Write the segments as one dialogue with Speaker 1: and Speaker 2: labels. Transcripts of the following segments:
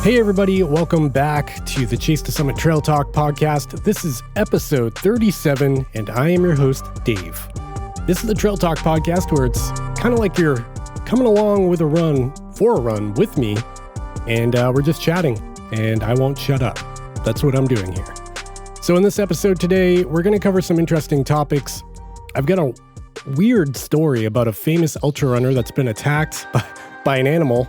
Speaker 1: Hey everybody, welcome back to the Chase to Summit Trail Talk podcast. This is episode 37, and I am your host, Dave. This is the Trail Talk podcast where it's kind of like you're coming along with for a run with me, and we're just chatting, and I won't shut up. That's what I'm doing here. So in this episode today, we're going to cover some interesting topics. I've got a weird story about a famous ultra runner that's been attacked by an animal.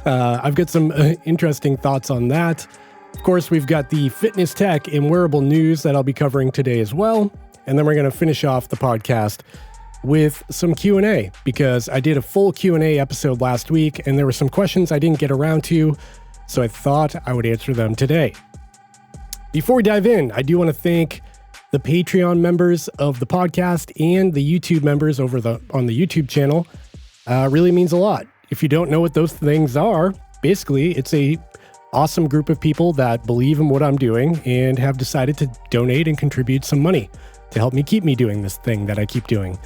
Speaker 1: I've got some interesting thoughts on that. Of course, we've got the fitness tech and wearable news that I'll be covering today as well. And then we're going to finish off the podcast with some Q&A, because I did a full Q&A episode last week and there were some questions I didn't get around to, so I thought I would answer them today. Before we dive in, I do want to thank the Patreon members of the podcast and the YouTube members on the YouTube channel. Really means a lot. If you don't know what those things are, basically it's a awesome group of people that believe in what I'm doing and have decided to donate and contribute some money to help me keep me doing this thing that I keep doing.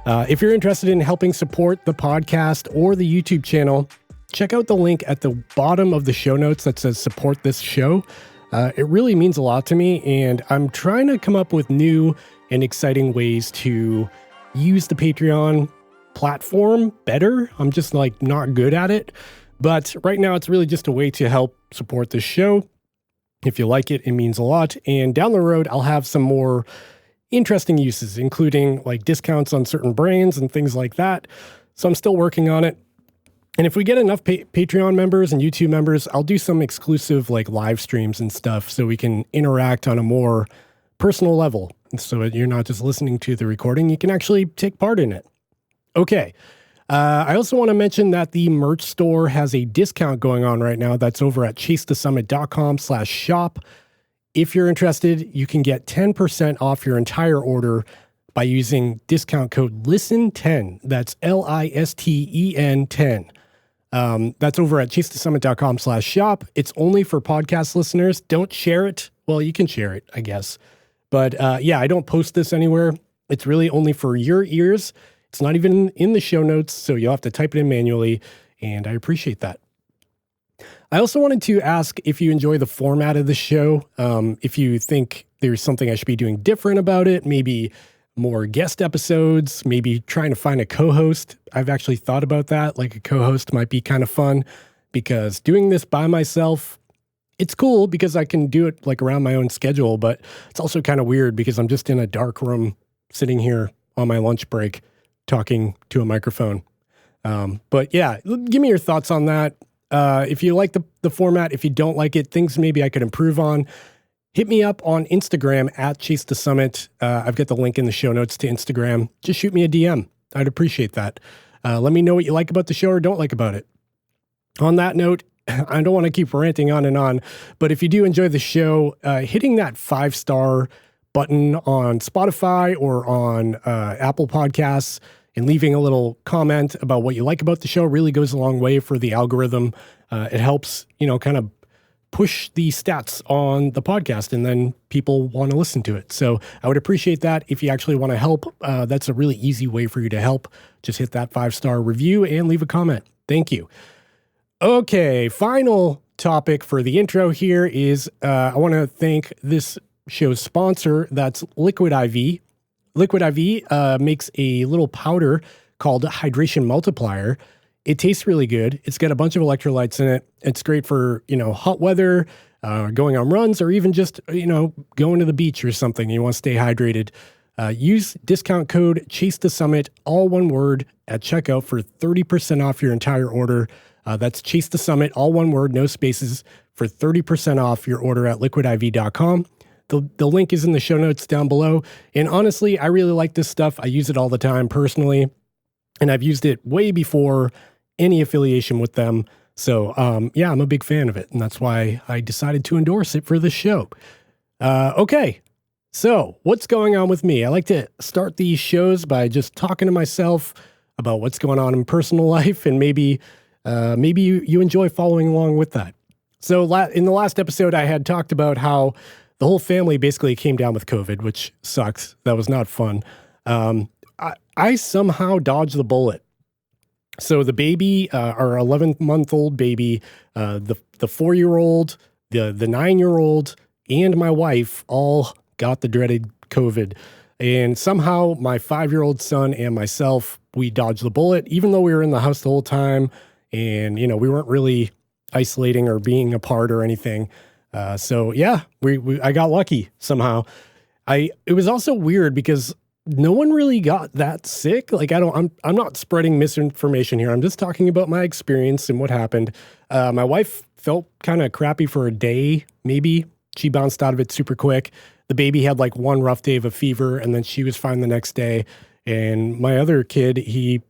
Speaker 1: If you're interested in helping support the podcast or the YouTube channel, check out the link at the bottom of the show notes that says support this show. It really means a lot to me, and I'm trying to come up with new and exciting ways to use the Patreon platform better. I'm just not good at it, but right now it's really just a way to help support this show. If you like it, it means a lot. And down the road, I'll have some more interesting uses, including discounts on certain brands and things like that. So I'm still working on it. And if we get enough Patreon members and YouTube members, I'll do some exclusive live streams and stuff so we can interact on a more personal level. So you're not just listening to the recording, you can actually take part in it. Okay. I also want to mention that the merch store has a discount going on right now. That's over at chasetosummit.com/shop. If you're interested, you can get 10% off your entire order by using discount code LISTEN10. That's LISTEN 10. That's over at chasetosummit.com/shop. It's only for podcast listeners. Don't share it. Well, you can share it, I guess. But I don't post this anywhere. It's really only for your ears. It's not even in the show notes, so you'll have to type it in manually, and I appreciate that. I also wanted to ask if you enjoy the format of the show, if you think there's something I should be doing different about it, maybe more guest episodes, maybe trying to find a co-host. I've actually thought about that, a co-host might be kind of fun, because doing this by myself, it's cool because I can do it around my own schedule, but it's also kind of weird because I'm just in a dark room sitting here on my lunch break talking to a microphone. But yeah, give me your thoughts on that. If you like the format, if you don't like it, things maybe I could improve on, hit me up on Instagram at Chase to Summit. I've got the link in the show notes to Instagram. Just shoot me a DM. I'd appreciate that. Let me know what you like about the show or don't like about it. On that note, I don't want to keep ranting on and on, but if you do enjoy the show, hitting that 5-star button on Spotify or on Apple Podcasts and leaving a little comment about what you like about the show really goes a long way for the algorithm. It helps, kind of push the stats on the podcast, and then people want to listen to it. So I would appreciate that. If you actually want to help, that's a really easy way for you to help. Just hit that 5-star review and leave a comment. Thank you. Okay, final topic for the intro here is I want to thank this show's sponsor. That's Liquid IV. Liquid IV makes a little powder called Hydration Multiplier. It tastes really good. It's got a bunch of electrolytes in it. It's great for, hot weather, going on runs, or even just, going to the beach or something. You want to stay hydrated. Use discount code Chase to Summit, all one word, at checkout for 30% off your entire order. That's Chase to Summit, all one word, no spaces, for 30% off your order at liquidiv.com. The link is in the show notes down below. And honestly, I really like this stuff. I use it all the time personally, and I've used it way before any affiliation with them. So I'm a big fan of it, and that's why I decided to endorse it for this show. Okay, so what's going on with me? I like to start these shows by just talking to myself about what's going on in personal life, and maybe you enjoy following along with that. So in the last episode, I had talked about how the whole family basically came down with COVID, which sucks. That was not fun. I somehow dodged the bullet. So the baby, our 11-month-old baby, the 4-year-old, the 9-year-old, and my wife all got the dreaded COVID. And somehow my 5-year-old son and myself, we dodged the bullet, even though we were in the house the whole time. And, we weren't really isolating or being apart or anything. So yeah, I got lucky somehow. It was also weird because no one really got that sick. Like I'm not spreading misinformation here. I'm just talking about my experience and what happened. My wife felt kind of crappy for a day, maybe. She bounced out of it super quick. The baby had like one rough day of a fever, and then she was fine the next day. And my other kid, he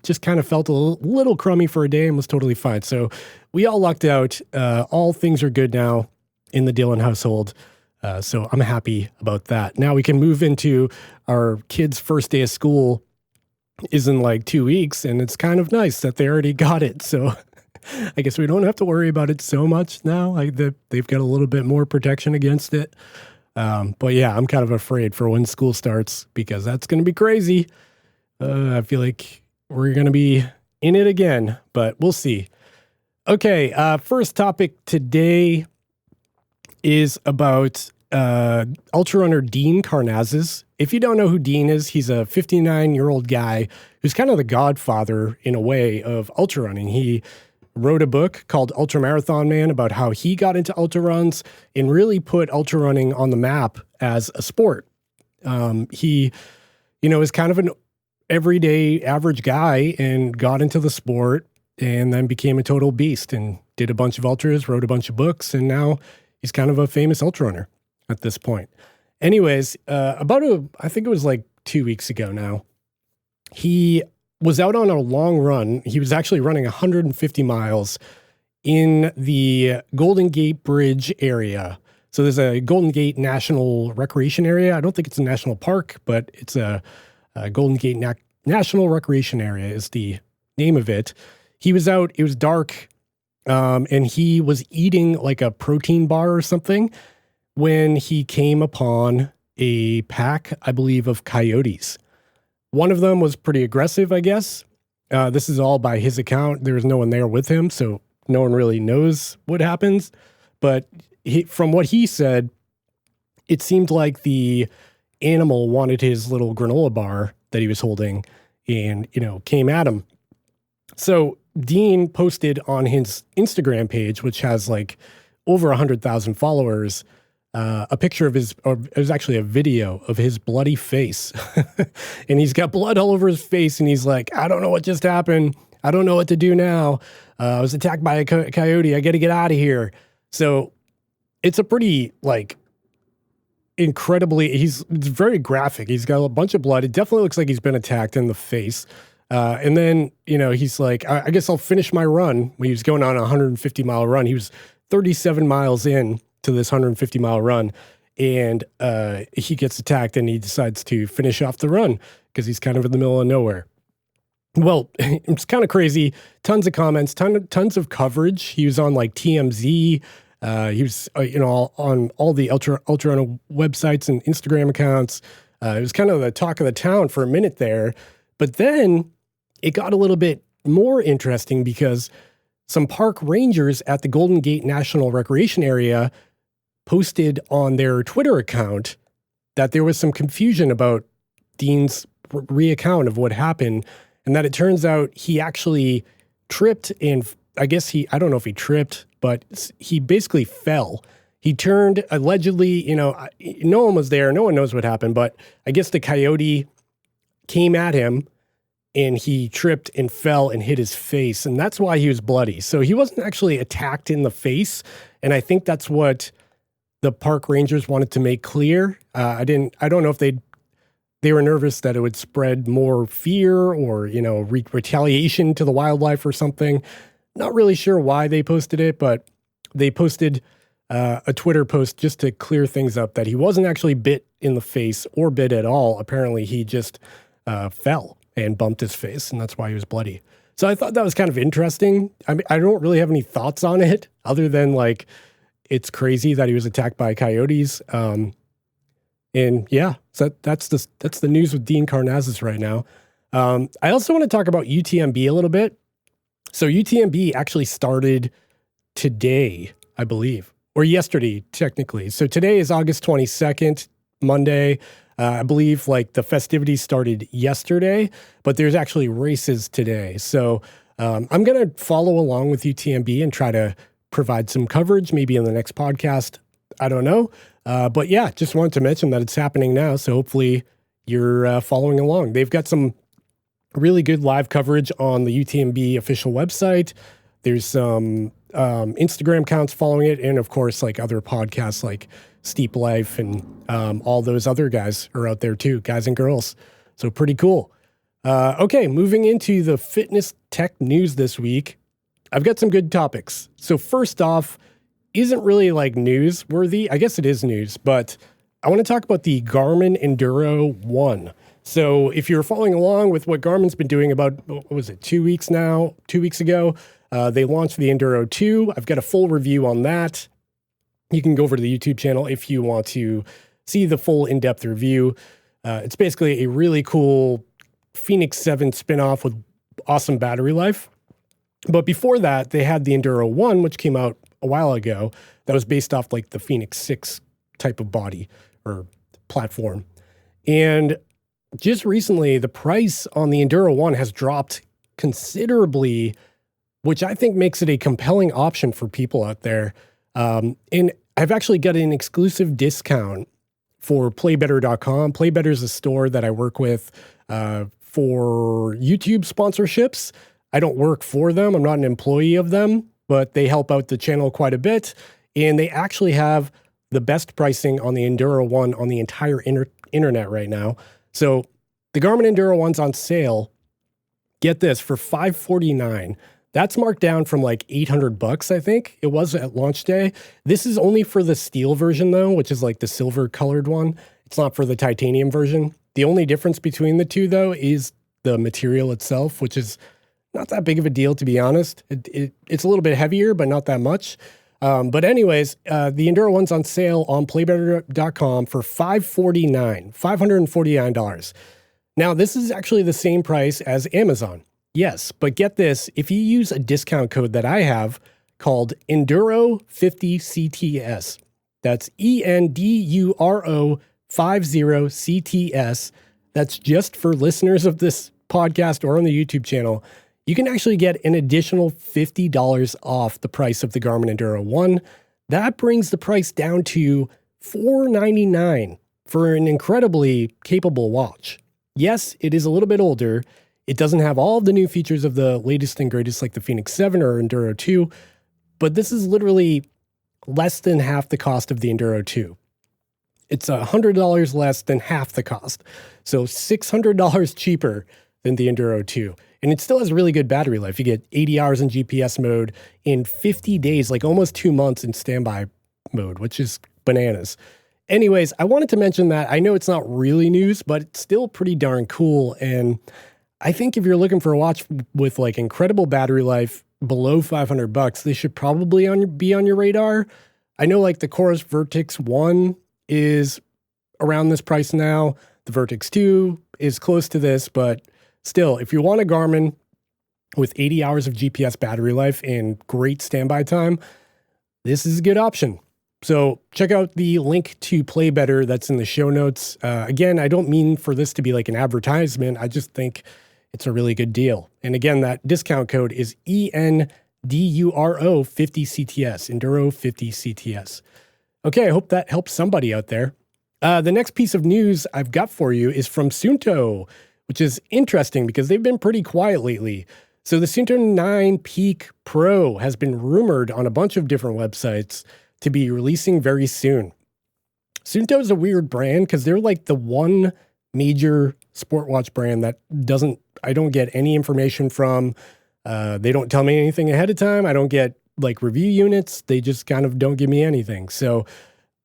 Speaker 1: just kind of felt a little crummy for a day and was totally fine. So we all lucked out. All things are good now in the Dillon household. So I'm happy about that. Now we can move into our kids' first day of school is in like 2 weeks, and it's kind of nice that they already got it. So I guess we don't have to worry about it so much now. They've got a little bit more protection against it. But yeah, I'm kind of afraid for when school starts because that's going to be crazy. I feel like we're going to be in it again, but we'll see. Okay, first topic today is about ultra runner Dean Karnazes. If you don't know who Dean is, he's a 59-year-old guy who's kind of the godfather, in a way, of ultra running. He wrote a book called Ultra Marathon Man about how he got into ultra runs and really put ultra running on the map as a sport. He, is kind of an everyday average guy and got into the sport and then became a total beast and did a bunch of ultras, wrote a bunch of books, and now he's kind of a famous ultra runner at this point. Anyways, I think it was like 2 weeks ago now, he was out on a long run. He was actually running 150 miles in the Golden Gate Bridge area. So there's a Golden Gate National Recreation Area. I don't think it's a national park, but it's a Golden Gate National Recreation Area is the name of it. He was out, it was dark, and he was eating like a protein bar or something when he came upon a pack, I believe, of coyotes. One of them was pretty aggressive, I guess. This is all by his account. There was no one there with him, so no one really knows what happens. But from what he said, it seemed like the animal wanted his little granola bar that he was holding and, came at him. So Dean posted on his Instagram page, which has like over 100,000 followers, a picture of it was actually a video of his bloody face. And he's got blood all over his face. And he's like, I don't know what just happened. I don't know what to do now. I was attacked by a coyote. I got to get out of here. So it's a pretty it's very graphic. He's got a bunch of blood. It definitely looks like he's been attacked in the face. And then, he's like, I guess I'll finish my run. When he was going on a 150-mile run, he was 37 miles in to this 150-mile run, and he gets attacked, and he decides to finish off the run because he's kind of in the middle of nowhere. Well, it's kind of crazy. Tons of comments, tons of coverage. He was on like TMZ. He was, on all the ultra runner websites and Instagram accounts. It was kind of the talk of the town for a minute there. But then it got a little bit more interesting because some park rangers at the Golden Gate National Recreation Area posted on their Twitter account that there was some confusion about Dean's reaccount of what happened, and that it turns out he actually tripped, and I don't know if he tripped, but he basically fell. He turned, allegedly, no one was there, no one knows what happened, but I guess the coyote came at him and he tripped and fell and hit his face, and that's why he was bloody. So he wasn't actually attacked in the face, and I think that's what the park rangers wanted to make clear. I don't know if they were nervous that it would spread more fear or, retaliation to the wildlife or something. Not really sure why they posted it, but they posted a Twitter post just to clear things up that he wasn't actually bit in the face or bit at all. Apparently he just fell and bumped his face, and that's why he was bloody. So I thought that was kind of interesting. I mean, I don't really have any thoughts on it other than like, it's crazy that he was attacked by coyotes. And yeah, so that's the news with Dean Karnazes right now. I also want to talk about UTMB a little bit. So UTMB actually started today, I believe, or yesterday, technically. So today is August 22nd, Monday. I believe like the festivities started yesterday, but there's actually races today. So I'm going to follow along with UTMB and try to provide some coverage, maybe in the next podcast. I don't know. But yeah, just wanted to mention that it's happening now. So hopefully you're following along. They've got some really good live coverage on the UTMB official website. There's some Instagram accounts following it. And of course, like other podcasts like Steep Life and all those other guys are out there too, guys and girls. So pretty cool. Okay, moving into the fitness tech news this week. I've got some good topics. So first off, isn't really like newsworthy. I guess it is news, but I want to talk about the Garmin Enduro 1. So if you're following along with what Garmin's been doing about, what was it, 2 weeks now, 2 weeks ago, they launched the Enduro 2. I've got a full review on that. You can go over to the YouTube channel if you want to see the full in-depth review. It's basically a really cool Phoenix 7 spinoff with awesome battery life. But before that, they had the Enduro 1, which came out a while ago, that was based off like the Phoenix 6 type of body or platform. And just recently, the price on the Enduro 1 has dropped considerably, which I think makes it a compelling option for people out there. And I've actually got an exclusive discount for playbetter.com. Playbetter is a store that I work with for YouTube sponsorships. I don't work for them. I'm not an employee of them, but they help out the channel quite a bit. And they actually have the best pricing on the Enduro 1 on the entire internet right now. So the Garmin Enduro 1's on sale. Get this, for $549. That's marked down from like $800, I think it was at launch day. This is only for the steel version though, which is like the silver colored one. It's not for the titanium version. The only difference between the two though is the material itself, which is not that big of a deal, to be honest. It's a little bit heavier, but not that much. But anyways, the Enduro 1's on sale on playbetter.com for $549. Now, this is actually the same price as Amazon. Yes, but get this. If you use a discount code that I have called Enduro50CTS, that's ENDURO50CTS, that's just for listeners of this podcast or on the YouTube channel, you can actually get an additional $50 off the price of the Garmin Enduro 1. That brings the price down to $499 for an incredibly capable watch. Yes, it is a little bit older. It doesn't have all of the new features of the latest and greatest like the Phoenix 7 or Enduro 2, but this is literally less than half the cost of the Enduro 2. It's $100 less than half the cost. So $600 cheaper than the Enduro 2. And it still has really good battery life. You get 80 hours in GPS mode in 50 days, like almost 2 months in standby mode, which is bananas. Anyways, I wanted to mention that. I know it's not really news, but it's still pretty darn cool. And I think if you're looking for a watch with like incredible battery life below $500, they should probably be on your radar. I know like the Coros Vertix 1 is around this price now. The Vertix 2 is close to this, but still, if you want a Garmin with 80 hours of GPS battery life and great standby time, this is a good option. So check out the link to Play Better that's in the show notes. Again, I don't mean for this to be like an advertisement. I just think it's a really good deal. And again, that discount code is ENDURO50CTS, Enduro50CTS. Okay, I hope that helps somebody out there. The next piece of news I've got for you is from Suunto, which is interesting because they've been pretty quiet lately. So the Suunto 9 Peak Pro has been rumored on a bunch of different websites to be releasing very soon. Suunto is a weird brand because they're like the one major sport watch brand that I don't get any information from. They don't tell me anything ahead of time. I don't get like review units. They just kind of don't give me anything. So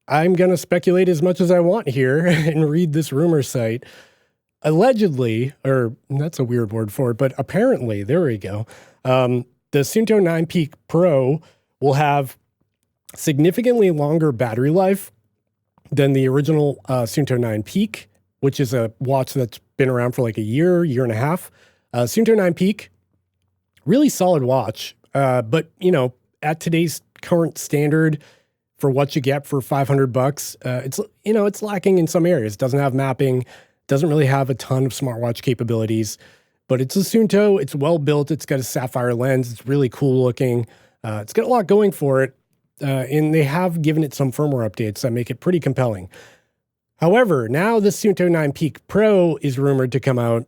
Speaker 1: I'm going to speculate as much as I want here and read this rumor site. Allegedly, or that's a weird word for it, but apparently, there we go. The Suunto 9 Peak Pro will have significantly longer battery life than the original Suunto 9 Peak which is a watch that's been around for like a year and a half. Suunto 9 Peak, really solid watch. But, you know, at today's current standard for what you get for $500, it's lacking in some areas. It doesn't have mapping, doesn't really have a ton of smartwatch capabilities, but it's a Suunto. It's well built. It's got a sapphire lens. It's really cool looking. It's got a lot going for it. And they have given it some firmware updates that make it pretty compelling. However, now the Suunto 9 Peak Pro is rumored to come out.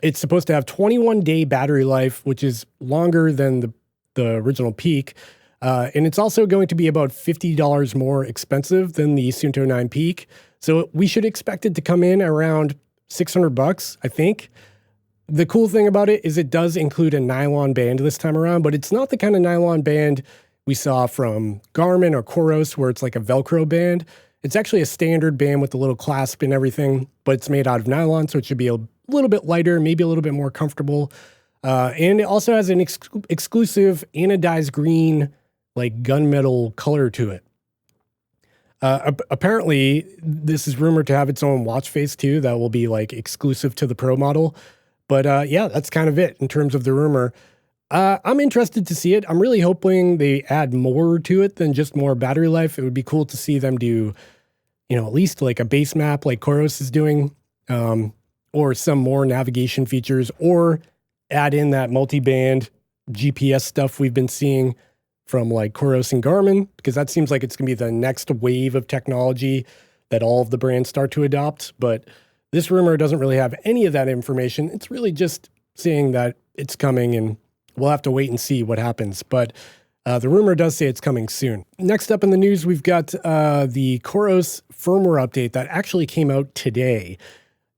Speaker 1: It's supposed to have 21-day battery life, which is longer than the original Peak. And it's also going to be about $50 more expensive than the Suunto 9 Peak. So we should expect it to come in around $600, I think. The cool thing about it is it does include a nylon band this time around, but it's not the kind of nylon band we saw from Garmin or Coros where it's like a Velcro band. It's actually a standard band with a little clasp and everything, but it's made out of nylon, so it should be a little bit lighter, maybe a little bit more comfortable. And it also has an exclusive anodized green, like gunmetal color to it. Apparently, this is rumored to have its own watch face too that will be like exclusive to the Pro model. But yeah, that's kind of it in terms of the rumor. I'm interested to see it. I'm really hoping they add more to it than just more battery life. It would be cool to see them do, you know, at least like a base map like Coros is doing, or some more navigation features, or add in that multi-band GPS stuff we've been seeing from like Coros and Garmin, because that seems like it's going to be the next wave of technology that all of the brands start to adopt. But this rumor doesn't really have any of that information. It's really just saying that it's coming, and we'll have to wait and see what happens. But the rumor does say it's coming soon. Next up in the news, we've got the Coros firmware update that actually came out today.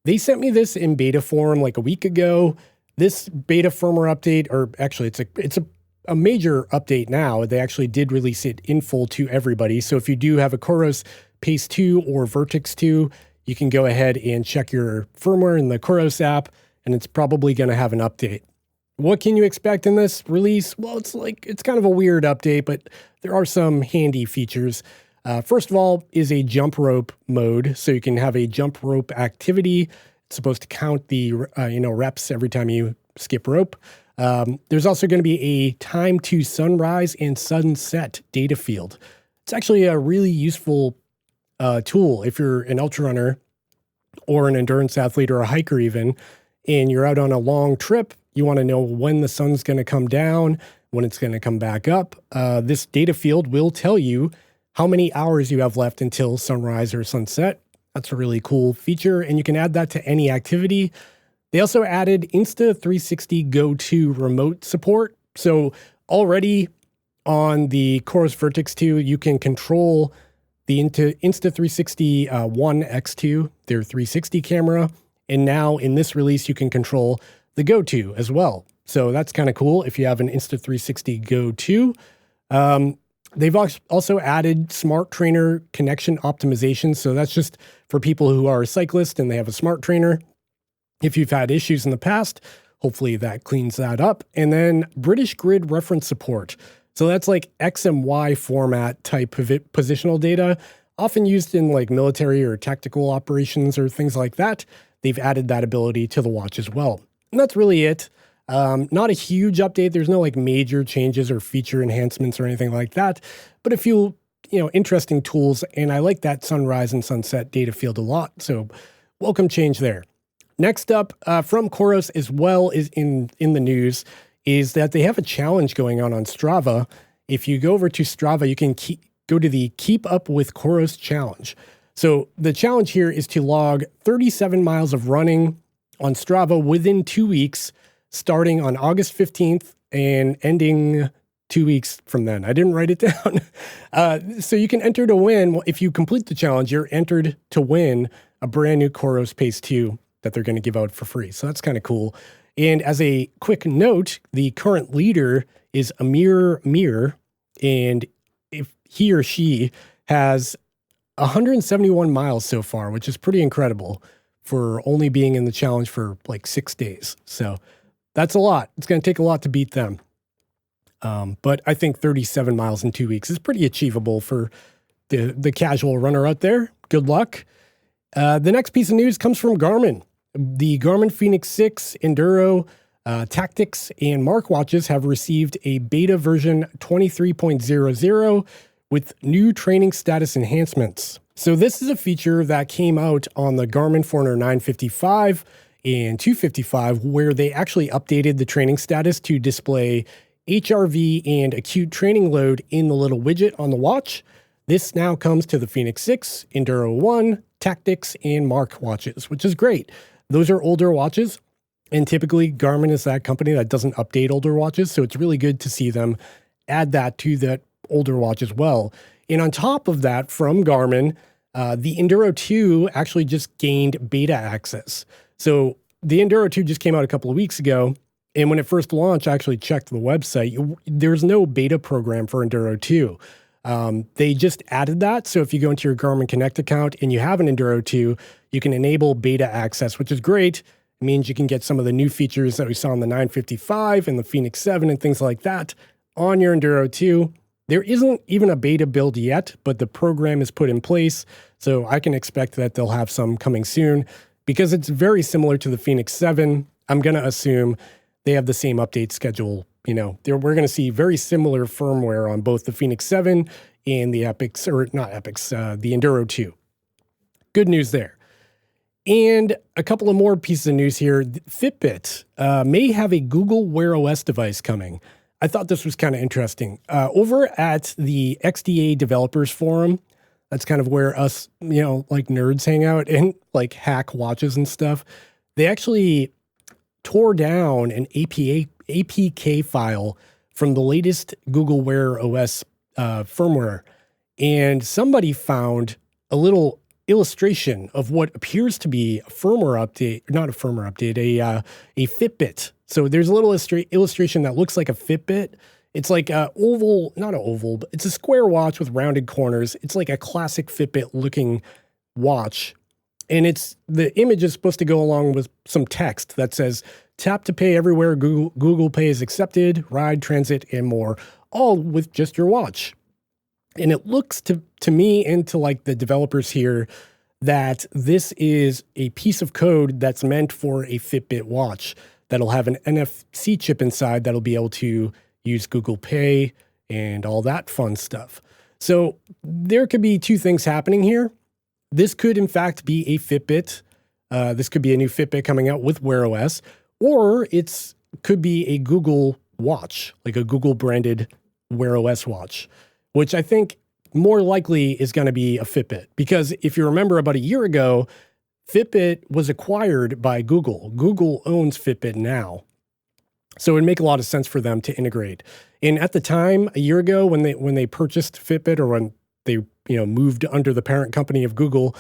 Speaker 1: They sent me this in beta form like a week ago. This beta firmware update, or actually it's a major update now. They actually did release it in full to everybody. So if you do have a Coros Pace 2 or Vertex 2, you can go ahead and check your firmware in the Coros app, and it's probably going to have an update. What can you expect in this release? Well, it's kind of a weird update, but there are some handy features. First of all is a jump rope mode, so you can have a jump rope activity. It's supposed to count the reps every time you skip rope. There's also going to be a time to sunrise and sunset data field. It's actually a really useful tool if you're an ultra runner or an endurance athlete or a hiker even, and you're out on a long trip. You want to know when the sun's going to come down, when it's going to come back up. This data field will tell you how many hours you have left until sunrise or sunset. That's a really cool feature, and you can add that to any activity. They also added Insta360 Go 2 remote support. So already on the Coros Vertex 2, you can control the Insta360 One X2, their 360 camera. And now in this release, you can control the Go 2 as well. So that's kind of cool if you have an Insta360 Go 2. They've also added smart trainer connection optimization. So that's just for people who are a cyclist and they have a smart trainer. If you've had issues in the past, hopefully that cleans that up. And then British grid reference support. So that's like X and Y format type positional data, often used in like military or tactical operations or things like that. They've added that ability to the watch as well. And that's really it. Not a huge update. There's no like major changes or feature enhancements or anything like that, but a few, interesting tools. And I like that sunrise and sunset data field a lot. So welcome change there. Next up, from Coros as well is in the news, is that they have a challenge going on Strava. If you go over to Strava, you can go to the Keep Up with Coros challenge. So the challenge here is to log 37 miles of running on Strava within 2 weeks, starting on August 15th and ending 2 weeks from then. I didn't write it down. So you can enter to win. If you complete the challenge, you're entered to win a brand new Coros Pace 2 that they're going to give out for free. So that's kind of cool. And as a quick note, the current leader is Amir Mir, and if he or she has 171 miles so far, which is pretty incredible for only being in the challenge for like 6 days. So that's a lot. It's going to take a lot to beat them. But I think 37 miles in 2 weeks is pretty achievable for the casual runner out there. Good luck. The next piece of news comes from Garmin. The Garmin Fenix 6 Enduro Tactics and Mark watches have received a beta version 23.00 with new training status enhancements. So this is a feature that came out on the Garmin Forerunner 955 and 255, where they actually updated the training status to display HRV and acute training load in the little widget on the watch. This now comes to the Fenix 6, Enduro 1, Tactics, and Mark watches, which is great. Those are older watches, and typically Garmin is that company that doesn't update older watches, so it's really good to see them add that to that older watch as well. And on top of that, from Garmin, the Enduro 2 actually just gained beta access. So the Enduro 2 just came out a couple of weeks ago, and when it first launched, I actually checked the website. There's no beta program for Enduro 2. They just added that. So if you go into your Garmin Connect account and you have an Enduro 2, you can enable beta access, which is great. It means you can get some of the new features that we saw on the 955 and the Fenix 7 and things like that on your Enduro 2. There isn't even a beta build yet, but the program is put in place. So I can expect that they'll have some coming soon. Because it's very similar to the Fenix 7, I'm going to assume they have the same update schedule. You know, we're going to see very similar firmware on both the Fenix 7 and the Epix, or not Epix, the Enduro 2. Good news there. And a couple of more pieces of news here. FitBit may have a Google Wear OS device coming. I thought this was kind of interesting. Over at the XDA Developers Forum, that's kind of where us, like nerds hang out and like hack watches and stuff. They actually tore down an APK file from the latest Google Wear OS firmware. And somebody found a little illustration of what appears to be a firmware update, not a firmware update, a Fitbit. So there's a little illustration that looks like a Fitbit. It's like a oval, not an oval, but it's a square watch with rounded corners. It's like a classic Fitbit looking watch. And the image is supposed to go along with some text that says, tap to pay everywhere Google Pay is accepted, ride, transit, and more, all with just your watch. And it looks to me and to like the developers here that this is a piece of code that's meant for a Fitbit watch that'll have an NFC chip inside that'll be able to use Google Pay and all that fun stuff. So there could be two things happening here. This could, in fact, be a Fitbit. This could be a new Fitbit coming out with Wear OS, or it could be a Google watch, like a Google-branded Wear OS watch, which I think more likely is going to be a Fitbit. Because if you remember about a year ago, Fitbit was acquired by Google. Google owns Fitbit now. So it would make a lot of sense for them to integrate. And at the time, a year ago, when they purchased Fitbit, or when they moved under the parent company of Google,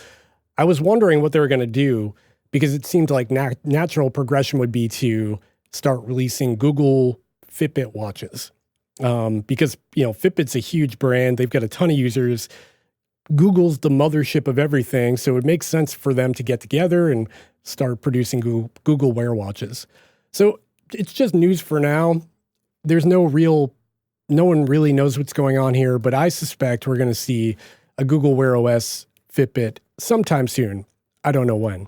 Speaker 1: I was wondering what they were going to do, because it seemed like natural progression would be to start releasing Google Fitbit watches. Because Fitbit's a huge brand, they've got a ton of users. Google's the mothership of everything, so it makes sense for them to get together and start producing Google Wear watches. So it's just news for now. There's no one really knows what's going on here, but I suspect we're going to see a Google Wear OS Fitbit sometime soon. I don't know when.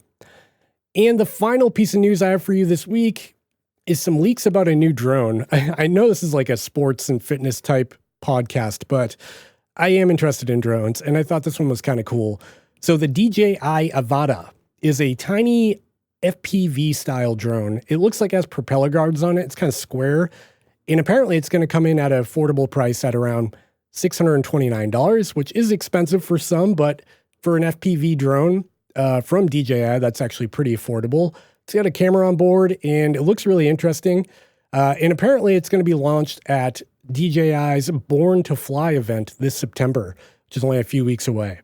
Speaker 1: And the final piece of news I have for you this week is some leaks about a new drone. I know this is like a sports and fitness type podcast, but I am interested in drones, and I thought this one was kind of cool. So the DJI Avata is a tiny FPV style drone. It looks like it has propeller guards on it. It's kind of square. And apparently it's going to come in at an affordable price at around $629, which is expensive for some, but for an FPV drone from DJI, that's actually pretty affordable. It's got a camera on board, and it looks really interesting. And apparently it's going to be launched at DJI's Born to Fly event this September, which is only a few weeks away.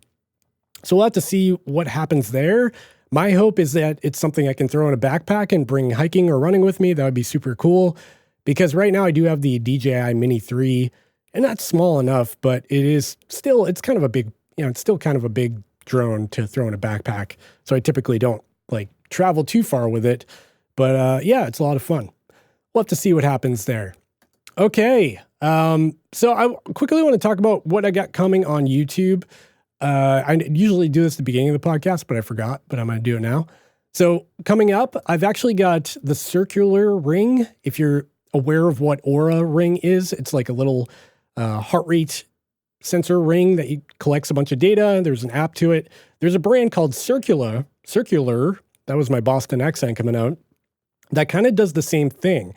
Speaker 1: So we'll have to see what happens there. My hope is that it's something I can throw in a backpack and bring hiking or running with me. That would be super cool, because right now I do have the DJI Mini 3, and that's small enough, but it's kind of a big, it's still kind of a big drone to throw in a backpack. So I typically don't like travel too far with it, but yeah, it's a lot of fun. We'll have to see what happens there. Okay. So I quickly want to talk about what I got coming on YouTube. I usually do this at the beginning of the podcast, but I forgot, but I'm going to do it now. So coming up, I've actually got the circular ring. If you're aware of what Oura Ring is, it's like a little heart rate sensor ring that collects a bunch of data. There's an app to it. There's a brand called Circular, that was my Boston accent coming out, that kind of does the same thing.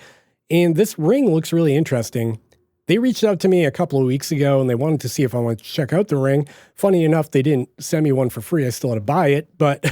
Speaker 1: And this ring looks really interesting. They reached out to me a couple of weeks ago and they wanted to see if I wanted to check out the ring. Funny enough, they didn't send me one for free. I still had to buy it, but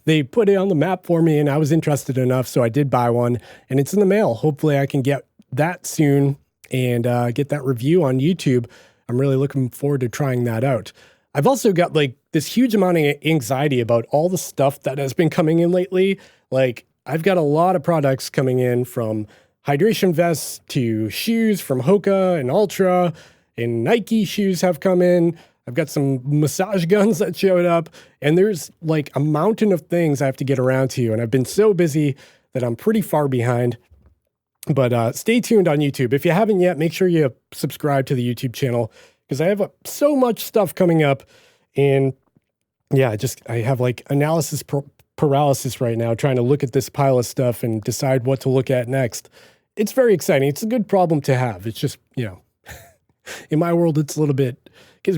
Speaker 1: they put it on the map for me and I was interested enough, so I did buy one and it's in the mail. Hopefully I can get that soon and get that review on YouTube. I'm really looking forward to trying that out. I've also got like this huge amount of anxiety about all the stuff that has been coming in lately. Like I've got a lot of products coming in, from hydration vests to shoes from Hoka and Ultra, and Nike shoes have come in. I've got some massage guns that showed up, and there's like a mountain of things I have to get around to. And I've been so busy that I'm pretty far behind. But stay tuned on YouTube. If you haven't yet, make sure you subscribe to the YouTube channel, because I have so much stuff coming up. And yeah, I have like analysis paralysis right now, trying to look at this pile of stuff and decide what to look at next. It's very exciting. It's a good problem to have. It's just, in my world, gives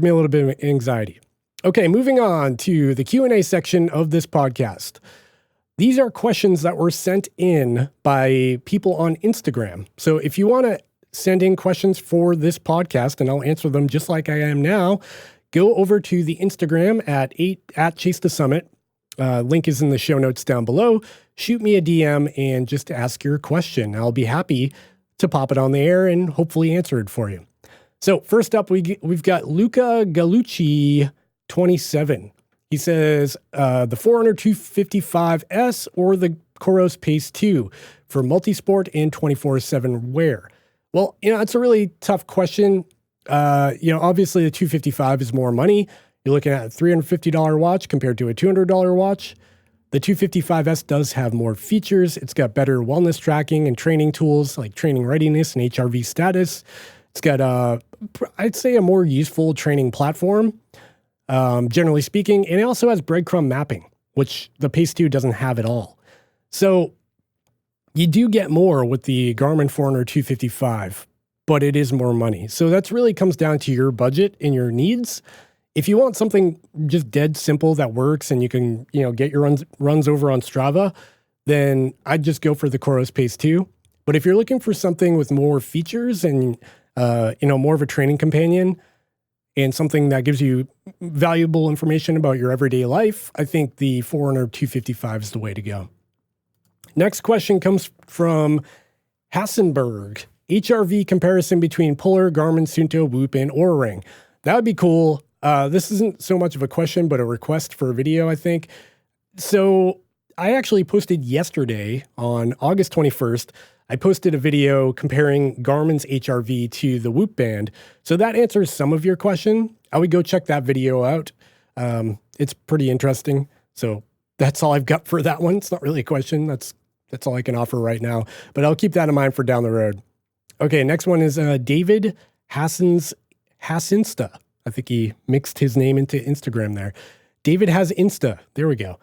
Speaker 1: me a little bit of anxiety. Okay, moving on to the Q&A section of this podcast. These are questions that were sent in by people on Instagram. So if you want to send in questions for this podcast, and I'll answer them just like I am now, go over to the Instagram at Chase the Summit. Link is in the show notes down below. Shoot me a DM and just ask your question. I'll be happy to pop it on the air and hopefully answer it for you. So first up, we've got Luca Galucci 27. He says, the Forerunner 255S or the Coros Pace 2 for multisport and 24/7 wear. Well, it's a really tough question. Obviously the 255 is more money. You're looking at a $350 watch compared to a $200 watch. The 255S does have more features. It's got better wellness tracking and training tools like training readiness and HRV status. It's got, I'd say, a more useful training platform, generally speaking. And it also has breadcrumb mapping, which the Pace 2 doesn't have at all. So you do get more with the Garmin Forerunner 255, but it is more money. So that's really comes down to your budget and your needs. If you want something just dead simple that works and you can, get your runs over on Strava, then I'd just go for the Coros Pace 2. But if you're looking for something with more features and, more of a training companion and something that gives you valuable information about your everyday life, I think the Forerunner 255 is the way to go. Next question comes from Hassenberg. HRV comparison between Polar, Garmin, Suunto, Whoop, and Oura Ring. That would be cool. This isn't so much of a question, but a request for a video, I think. So I actually posted yesterday on August 21st, I posted a video comparing Garmin's HRV to the Whoop band. So that answers some of your question. I would go check that video out. It's pretty interesting. So that's all I've got for that one. It's not really a question. That's all I can offer right now, but I'll keep that in mind for down the road. Okay, next one is David Hassinsta. I think he mixed his name into Instagram there. David has Insta. There we go.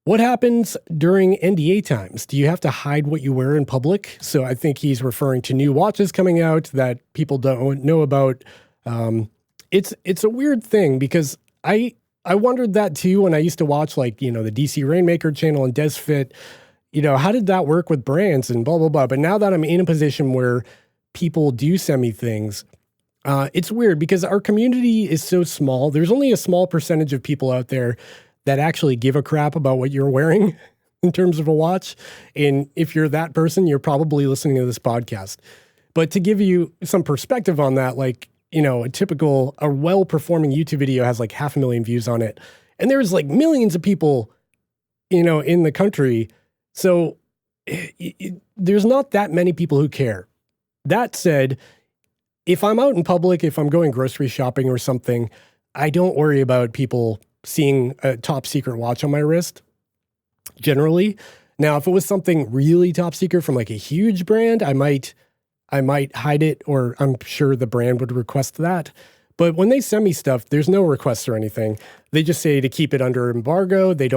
Speaker 1: What happens during NDA times? Do you have to hide what you wear in public? So I think he's referring to new watches coming out that people don't know about. It's a weird thing because I wondered that too when I used to watch the DC Rainmaker channel and DesFit. How did that work with brands and blah, blah, blah. But now that I'm in a position where people do send me things, it's weird because our community is so small. There's only a small percentage of people out there that actually give a crap about what you're wearing in terms of a watch. And if you're that person, you're probably listening to this podcast. But to give you some perspective on that, a well-performing YouTube video has 500,000 views on it. And there's millions of people, in the country. So there's not that many people who care. That said, if I'm out in public, if I'm going grocery shopping or something, I don't worry about people seeing a top secret watch on my wrist, generally. Now, if it was something really top secret from a huge brand, I might hide it, or I'm sure the brand would request that. But when they send me stuff, there's no requests or anything. They just say to keep it under embargo. They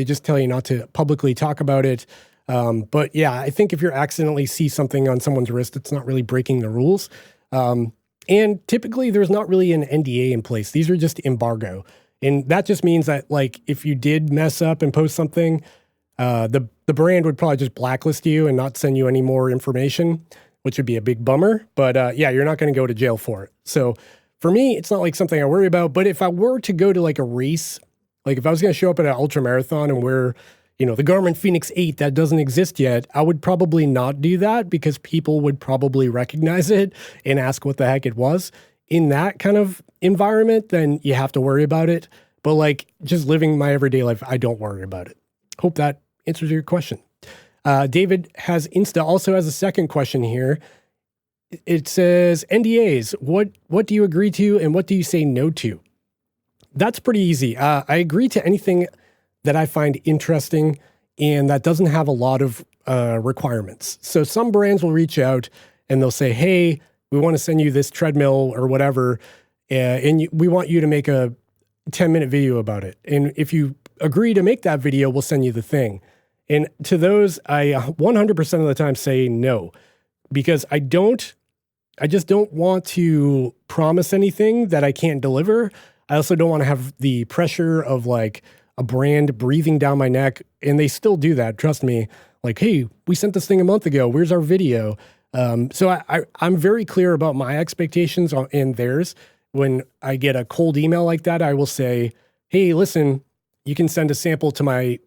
Speaker 1: just tell you not to publicly talk about it. But yeah, I think if you accidentally see something on someone's wrist, it's not really breaking the rules. And typically there's not really an NDA in place. These are just embargo. And that just means that like, if you did mess up and post something, the brand would probably just blacklist you and not send you any more information, which would be a big bummer. But yeah, you're not going to go to jail for it. So for me, it's not like something I worry about. But if I were to go to like a race, like if I was going to show up at an ultra marathon and wear, the Garmin Fenix 8 that doesn't exist yet, I would probably not do that because people would probably recognize it and ask what the heck it was. In that kind of environment, then you have to worry about it. But like just living my everyday life, I don't worry about it. Hope that answers your question. David also has a second question here. It says, NDAs, what do you agree to and what do you say no to? That's pretty easy. I agree to anything that I find interesting and that doesn't have a lot of requirements. So some brands will reach out and they'll say, hey, we want to send you this treadmill or whatever, and we want you to make a 10-minute video about it. And if you agree to make that video, we'll send you the thing. And to those, I 100% of the time say no, because I just don't want to promise anything that I can't deliver. I also don't want to have the pressure of like a brand breathing down my neck, and they still do that. Trust me. Like, hey, we sent this thing a month ago. Where's our video? So I'm very clear about my expectations and theirs. When I get a cold email like that, I will say, hey, listen, you can send a sample to my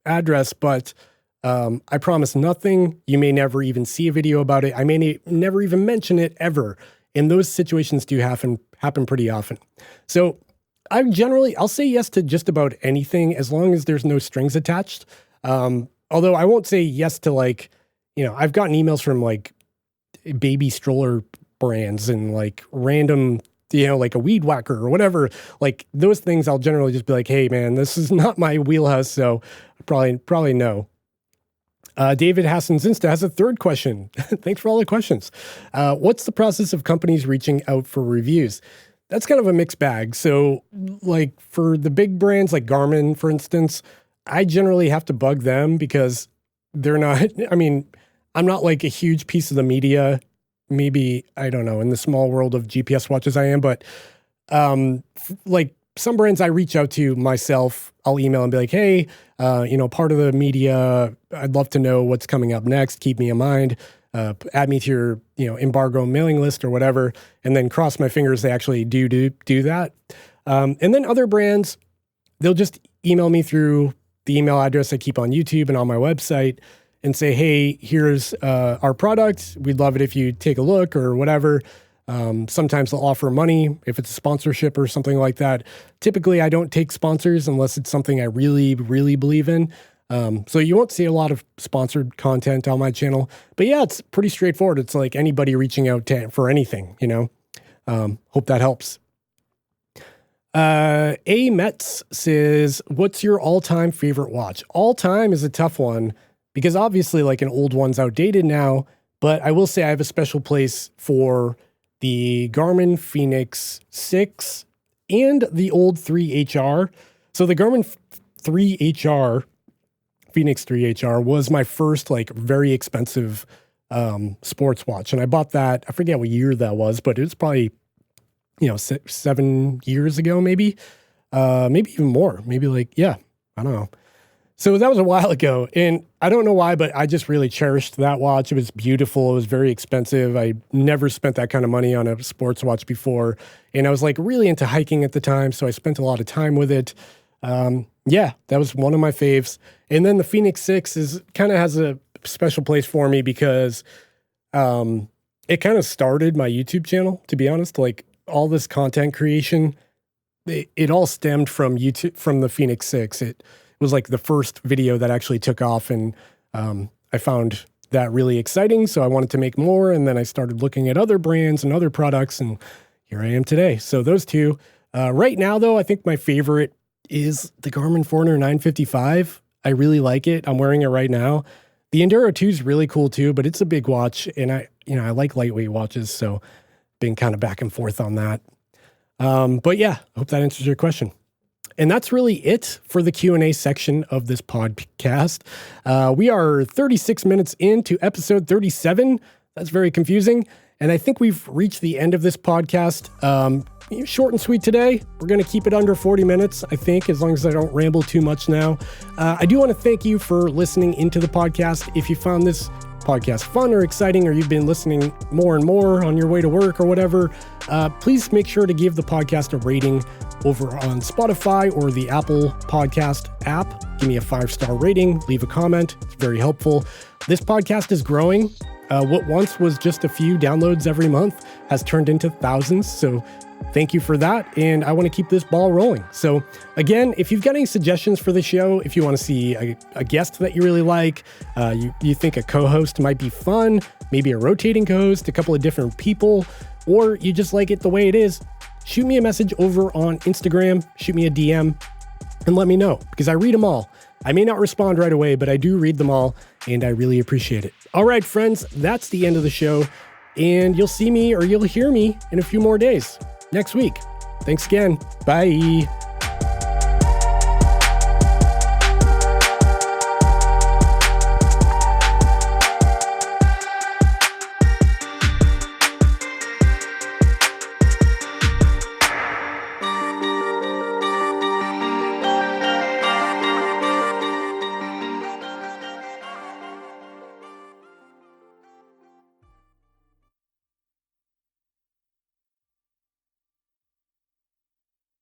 Speaker 1: address, but I promise nothing. You may never even see a video about it. I may never even mention it ever. And those situations do happen pretty often. So I'll say yes to just about anything as long as there's no strings attached. Although I won't say yes to like, I've gotten emails from like baby stroller brands and like random, like a weed whacker or whatever. Like those things, I'll generally just be like, hey man, this is not my wheelhouse. So probably no. David Hassan's Insta has a third question. Thanks for all the questions. What's the process of companies reaching out for reviews? That's kind of a mixed bag. So like for the big brands like Garmin, for instance, I generally have to bug them because they're not, I'm not like a huge piece of the media. Maybe, I don't know, in the small world of GPS watches I am, but like some brands I reach out to myself, I'll email and be like, hey, part of the media, I'd love to know what's coming up next. Keep me in mind. Add me to your, embargo mailing list or whatever, and then cross my fingers they actually do that. And then other brands, they'll just email me through the email address I keep on YouTube and on my website and say, hey, here's our product. We'd love it if you take a look or whatever. Sometimes they'll offer money if it's a sponsorship or something like that. Typically, I don't take sponsors unless it's something I really, really believe in. So you won't see a lot of sponsored content on my channel. But yeah, it's pretty straightforward. It's like anybody reaching out for anything, Hope that helps. A Metz says, what's your all-time favorite watch? All-time is a tough one because obviously like an old one's outdated now, but I will say I have a special place for the Garmin Fenix 6 and the old 3HR. So the Garmin 3HR, Fenix 3HR was my first like very expensive sports watch. And I bought that, I forget what year that was, but it was probably 7 years ago, maybe even more, I don't know. So that was a while ago, and I don't know why, but I just really cherished that watch. It was beautiful. It was very expensive. I never spent that kind of money on a sports watch before, and I was like really into hiking at the time, so I spent a lot of time with it. That was one of my faves. And then the Fenix 6 kind of has a special place for me because it kind of started my YouTube channel, to be honest. Like all this content creation, it all stemmed from YouTube, from the Fenix 6. It was like the first video that actually took off, and I found that really exciting, so I wanted to make more, and then I started looking at other brands and other products, and here I am today. So those two. Right now, though, I think my favorite is the Garmin Forerunner 955. I really like it. I'm wearing it right now. The Enduro 2 is really cool too, but it's a big watch, and I like lightweight watches, so been kind of back and forth on that. But yeah, hope that answers your question. And that's really it for the Q&A section of this podcast. We are 36 minutes into episode 37. That's very confusing. And I think we've reached the end of this podcast. Short and sweet today. We're going to keep it under 40 minutes, I think, as long as I don't ramble too much now. I do want to thank you for listening into the podcast. If you found this podcast fun or exciting, or you've been listening more and more on your way to work or whatever, please make sure to give the podcast a rating over on Spotify or the Apple Podcast app. Give me a 5-star rating, leave a comment. It's very helpful. This podcast is growing. What once was just a few downloads every month has turned into thousands. So thank you for that. And I want to keep this ball rolling. So again, if you've got any suggestions for the show, if you want to see a guest that you really like, you think a co-host might be fun, maybe a rotating co-host, a couple of different people, or you just like it the way it is, shoot me a message over on Instagram, shoot me a DM, and let me know, because I read them all. I may not respond right away, but I do read them all, and I really appreciate it. All right, friends, that's the end of the show, and you'll see me or you'll hear me in a few more days next week. Thanks again. Bye.